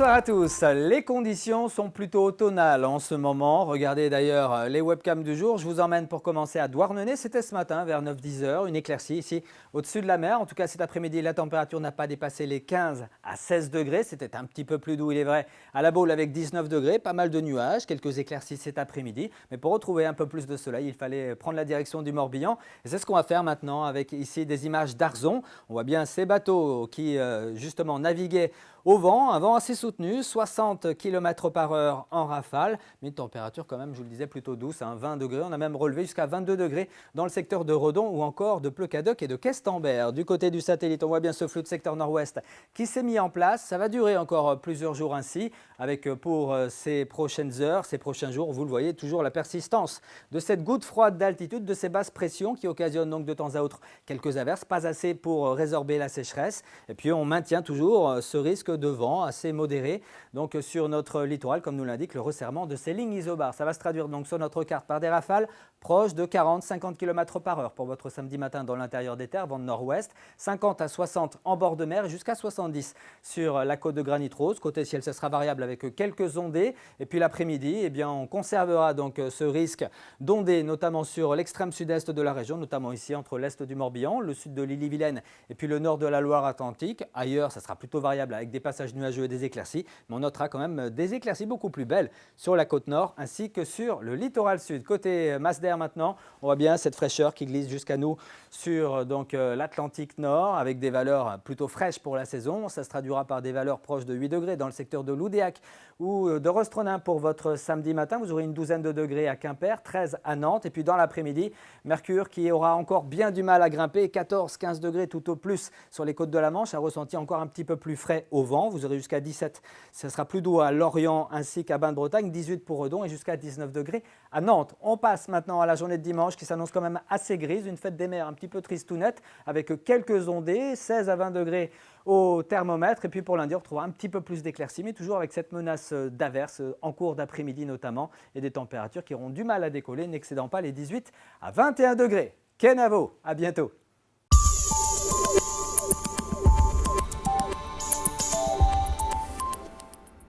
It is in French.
Bonsoir à tous. Les conditions sont plutôt automnales en ce moment. Regardez d'ailleurs les webcams du jour. Je vous emmène pour commencer à Douarnenez. C'était ce matin vers 9-10 heures. Une éclaircie ici au-dessus de la mer. En tout cas cet après-midi, la température n'a pas dépassé les 15 à 16 degrés. C'était un petit peu plus doux, il est vrai, à la Baule avec 19 degrés. Pas mal de nuages, quelques éclaircies cet après-midi. Mais pour retrouver un peu plus de soleil, il fallait prendre la direction du Morbihan. Et c'est ce qu'on va faire maintenant avec ici des images d'Arzon. On voit bien ces bateaux qui justement naviguaient au vent, un vent assez soutenu, 60 km par heure en rafale, mais une température quand même, je vous le disais, plutôt douce, 20 degrés. On a même relevé jusqu'à 22 degrés dans le secteur de Redon ou encore de Pleucadoc et de Questembert. Du côté du satellite, on voit bien ce flux de secteur nord-ouest qui s'est mis en place. Ça va durer encore plusieurs jours ainsi, avec pour ces prochaines heures, ces prochains jours, vous le voyez, toujours la persistance de cette goutte froide d'altitude, de ces basses pressions qui occasionnent donc de temps à autre quelques averses, pas assez pour résorber la sécheresse. Et puis on maintient toujours ce risque de vent assez modéré donc sur notre littoral, comme nous l'indique le resserrement de ces lignes isobars. Ça va se traduire donc sur notre carte par des rafales proches de 40-50 km par heure pour votre samedi matin dans l'intérieur des terres, vent de nord-ouest, 50 à 60 en bord de mer et jusqu'à 70 sur la côte de Granit Rose. Côté ciel, ce sera variable avec quelques ondées. Et puis l'après-midi, eh bien, on conservera donc ce risque d'ondées, notamment sur l'extrême sud-est de la région, notamment ici entre l'est du Morbihan, le sud de l'Ille-et-Vilaine et puis le nord de la Loire-Atlantique. Ailleurs, ça sera plutôt variable avec des passages nuageux et des éclaircies, mais on notera quand même des éclaircies beaucoup plus belles sur la côte nord ainsi que sur le littoral sud. Côté masse d'air maintenant, on voit bien cette fraîcheur qui glisse jusqu'à nous sur l'Atlantique nord avec des valeurs plutôt fraîches pour la saison. Ça se traduira par des valeurs proches de 8 degrés dans le secteur de Loudéac ou de Rostronin pour votre samedi matin. Vous aurez une douzaine de degrés à Quimper, 13 à Nantes. Et puis dans l'après-midi, mercure qui aura encore bien du mal à grimper, 14-15 degrés tout au plus sur les côtes de la Manche, un ressenti encore un petit peu plus frais au vent. Vous aurez jusqu'à 17, ce sera plus doux à Lorient ainsi qu'à Bain-de-Bretagne, 18 pour Redon et jusqu'à 19 degrés à Nantes. On passe maintenant à la journée de dimanche qui s'annonce quand même assez grise, une fête des mers un petit peu tristounette avec quelques ondées, 16 à 20 degrés au thermomètre. Et puis pour lundi, on retrouvera un petit peu plus d'éclaircies, mais toujours avec cette menace d'averses en cours d'après-midi notamment et des températures qui auront du mal à décoller, n'excédant pas les 18 à 21 degrés. Kenavo, à bientôt.